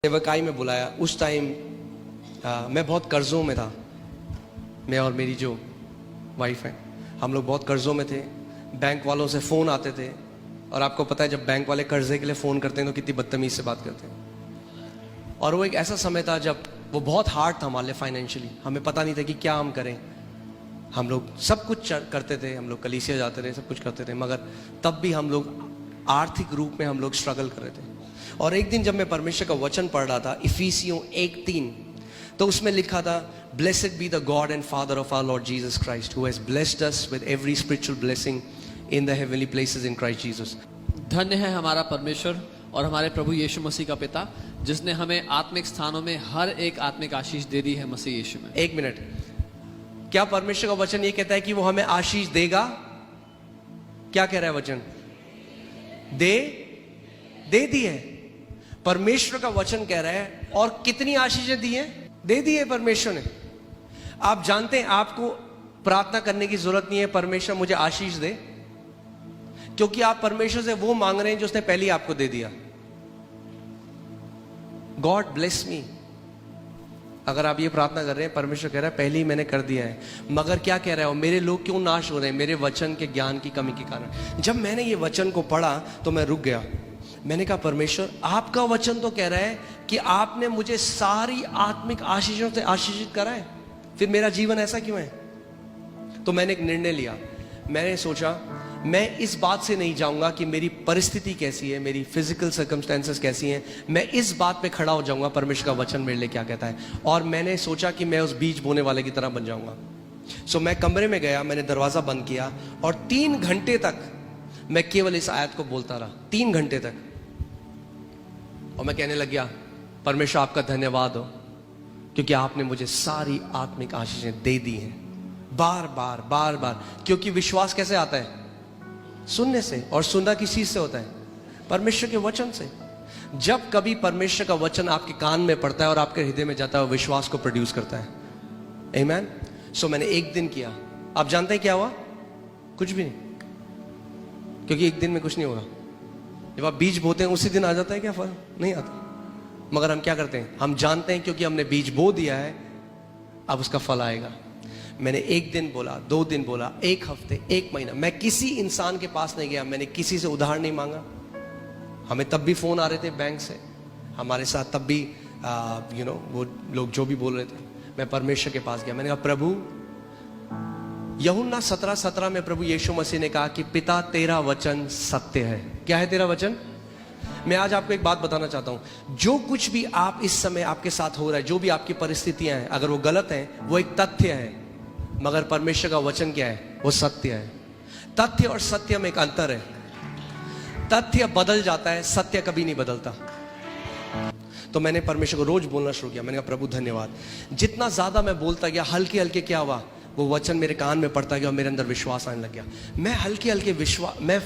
सेवकाई में बुलाया। उस टाइम मैं बहुत कर्ज़ों में था। मैं और मेरी जो वाइफ है, हम लोग बहुत कर्ज़ों में थे। बैंक वालों से फ़ोन आते थे, और आपको पता है जब बैंक वाले कर्ज़े के लिए फ़ोन करते हैं तो कितनी बदतमीज़ से बात करते हैं। और वो एक ऐसा समय था जब वो बहुत हार्ड था हमारे लिए फाइनेंशियली। हमें पता नहीं था कि क्या हम करें। हम लोग सब कुछ करते थे, हम लोग कलीसिया जाते थे, सब कुछ करते थे, मगर तब भी हम लोग आर्थिक रूप में हम लोग स्ट्रगल कर रहे थे। और एक दिन जब मैं परमेश्वर का वचन पढ़ रहा था, इफिसियों 1:3, तो उसमें लिखा था, blessed be the God and Father of our Lord Jesus Christ who has blessed us with every spiritual blessing in the heavenly places in Christ Jesus. धन्य है हमारा परमेश्वर और हमारे प्रभु यीशु मसीह का पिता, जिसने हमें आत्मिक स्थानों में हर एक आत्मिक आशीष दे दी है मसीह यीशु में। एक मिनट, क्या परमेश्वर का वचन ये कहता है कि वो हमें आशीष देगा? क्या कह रहा है वचन? दे दी है। परमेश्वर का वचन कह रहा है, और कितनी आशीषें दी हैं? दे दी है परमेश्वर ने। आप जानते हैं आपको प्रार्थना करने की जरूरत नहीं है परमेश्वर मुझे आशीष दे, क्योंकि आप परमेश्वर से वो मांग रहे हैं जो उसने पहले ही आपको दे दिया। गॉड ब्लेस मी, अगर आप ये प्रार्थना कर रहे हैं, परमेश्वर कह रहा है पहले ही मैंने कर दिया है। मगर क्या कह रहा है, मेरे लोग क्यों नाश हो रहे हैं? मेरे वचन के ज्ञान की कमी के कारण। जब मैंने ये वचन को पढ़ा तो मैं रुक गया। मैंने कहा परमेश्वर, आपका वचन तो कह रहा है कि आपने मुझे सारी आत्मिक आशीषों से आशीषित करा है, फिर मेरा जीवन ऐसा क्यों है? तो मैंने एक निर्णय लिया। मैंने सोचा मैं इस बात से नहीं जाऊंगा कि मेरी परिस्थिति कैसी है, मेरी फिजिकल सर्कमस्टेंसेस कैसी हैं। मैं इस बात पे खड़ा हो जाऊंगा परमेश्वर का वचन मेरे लिए क्या कहता है। और मैंने सोचा कि मैं उस बीज बोने वाले की तरह बन जाऊंगा। सो मैं कमरे में गया, मैंने दरवाजा बंद किया, और 3 घंटे तक मैं केवल इस आयत को बोलता रहा। 3 घंटे तक। और मैं कहने लग गया, परमेश्वर आपका धन्यवाद हो, क्योंकि आपने मुझे सारी आत्मिक आशीषें दे दी हैं। बार बार। क्योंकि विश्वास कैसे आता है? सुनने से। और सुनना किस चीज से होता है? परमेश्वर के वचन से। जब कभी परमेश्वर का वचन आपके कान में पड़ता है और आपके हृदय में जाता है, विश्वास को प्रोड्यूस करता है। आमीन। सो मैंने एक दिन किया। आप जानते हैं क्या हुआ? कुछ भी नहीं, क्योंकि एक दिन में कुछ नहीं होगा। जब आप बीज बोते हैं उसी दिन आ जाता है क्या? फल नहीं आता। मगर हम क्या करते हैं? हम जानते हैं क्योंकि हमने बीज बो दिया है, अब उसका फल आएगा। मैंने 1 दिन बोला, 2 दिन बोला, 1 हफ्ते, 1 महीना। मैं किसी इंसान के पास नहीं गया, मैंने किसी से उधार नहीं मांगा। हमें तब भी फोन आ रहे थे बैंक से, हमारे साथ तब भी वो लोग जो भी बोल रहे थे। मैं परमेश्वर के पास गया। मैंने कहा प्रभु, यूहन्ना 17:17 में प्रभु यीशु मसीह ने कहा कि पिता तेरा वचन सत्य है। क्या है तेरा वचन? मैं आज आपको एक बात बताना चाहता हूं। जो कुछ भी आप इस समय आपके साथ हो रहा है, जो भी आपकी परिस्थितियां हैं, अगर वो गलत हैं, वो एक तथ्य है। मगर परमेश्वर का वचन क्या है? वो सत्य है। तथ्य और सत्य में एक अंतर है। तथ्य बदल जाता है, सत्य कभी नहीं बदलता। तो मैंने परमेश्वर को रोज बोलना शुरू किया। मैंने कहा प्रभु धन्यवाद। जितना ज्यादा मैं बोलता गया, हल्के हल्के क्या हुआ, वो वचन मेरे कान में पड़ता गया और मेरे अंदर विश्वास आने लग गया। मैं हल्के हल्के विश्वास, मैं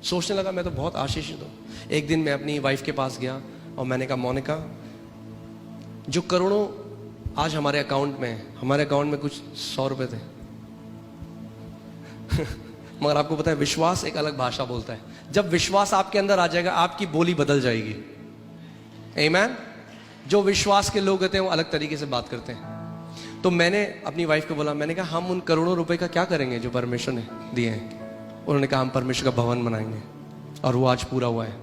सोचने लगा मैं तो बहुत आशीषित हूं। एक दिन मैं अपनी वाइफ के पास गया और मैंने कहा मोनिका, जो करोड़ों आज हमारे अकाउंट में कुछ 100 रुपए थे मगर आपको पता है विश्वास एक अलग भाषा बोलता है। जब विश्वास आपके अंदर आ जाएगा, आपकी बोली बदल जाएगी। आमीन। जो विश्वास के लोग होते हैं वो अलग तरीके से बात करते हैं। तो मैंने अपनी वाइफ को बोला, मैंने कहा हम उन करोड़ों रुपए का क्या करेंगे जो परमेश्वर ने दिए हैं? उन्होंने कहा हम परमेश्वर का भवन बनाएंगे, और वो आज पूरा हुआ है।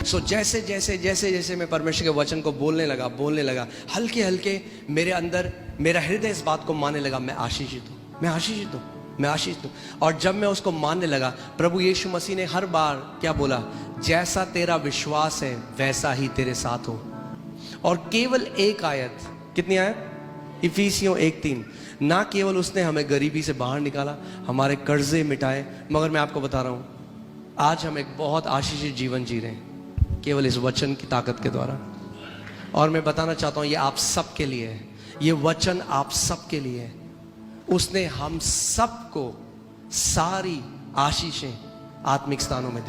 सो जैसे जैसे मैं परमेश्वर के वचन को बोलने लगा, हल्के हल्के मेरे अंदर मेरा हृदय इस बात को मानने लगा, मैं आशीषित हूँ। और जब मैं उसको मानने लगा, प्रभु यीशु मसीह ने हर बार क्या बोला? जैसा तेरा विश्वास है वैसा ही तेरे साथ हो। और केवल एक आयत, कितनी आयत? इफिसियों 1:3। ना केवल उसने हमें गरीबी से बाहर निकाला, हमारे कर्जे मिटाए, मगर मैं आपको बता रहा हूं, आज हम एक बहुत आशीषित जीवन जी रहे हैं केवल इस वचन की ताकत के द्वारा। और मैं बताना चाहता हूं, ये आप सबके लिए है। ये वचन आप सबके लिए है। उसने हम सबको सारी आशीषें आत्मिक स्थानों में दी।